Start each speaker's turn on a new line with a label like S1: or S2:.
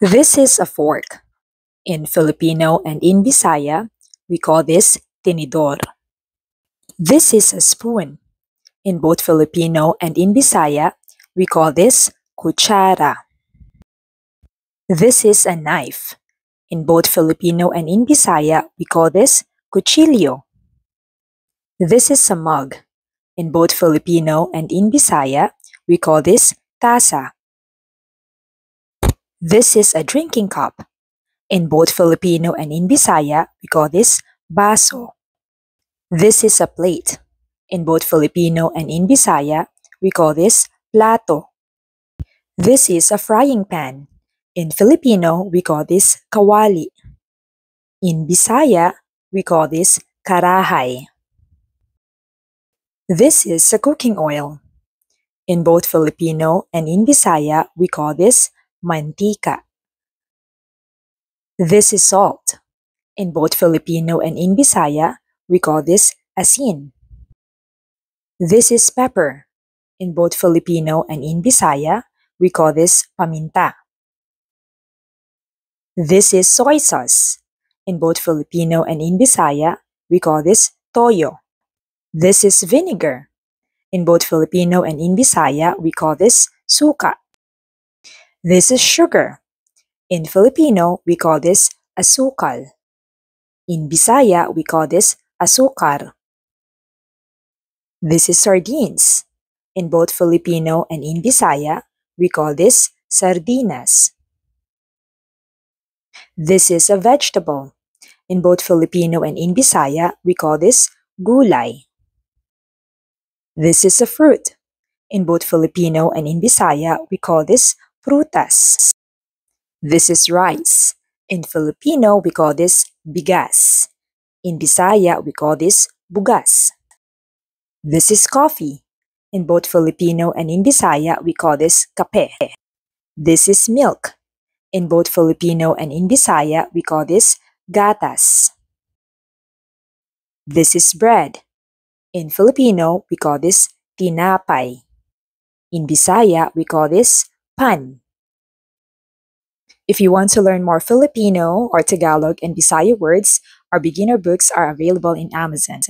S1: This is a fork. In Filipino and in Bisaya, we call this tinidor. This is a spoon. In both Filipino and in Bisaya, we call this kutsara. This is a knife. In both Filipino and in Bisaya, we call this kutsilyo. This is a mug. In both Filipino and in Bisaya, we call this tasa. This is a drinking cup. In both Filipino and in Bisaya, we call this baso. This is a plate. In both Filipino and in Bisaya, we call this plato. This is a frying pan. In Filipino, we call this kawali. In Bisaya, we call this karahay. This is a cooking oil. In both Filipino and in Bisaya, we call this mantika. This is salt. In both Filipino and in Bisaya, we call this asin. This is pepper. In both Filipino and in Bisaya, we call this paminta. This is soy sauce. In both Filipino and in Bisaya, we call this toyo. This is vinegar. In both Filipino and in Bisaya, we call this suka. This is sugar. In Filipino, we call this asukal. In Bisaya, we call this asukar. This is sardines. In both Filipino and in Bisaya, we call this sardinas. This is a vegetable. In both Filipino and in Bisaya, we call this gulay. This is a fruit. In both Filipino and in Bisaya, we call this prutas. This is rice. In Filipino, we call this bigas. In Bisaya, we call this bugas. This is coffee. In both Filipino and in Bisaya, we call this kape. This is milk. In both Filipino and in Bisaya, we call this gatas. This is bread. In Filipino, we call this tinapay. In Bisaya, we call this pan. If you want to learn more Filipino or Tagalog and Bisaya words, our beginner books are available in Amazon.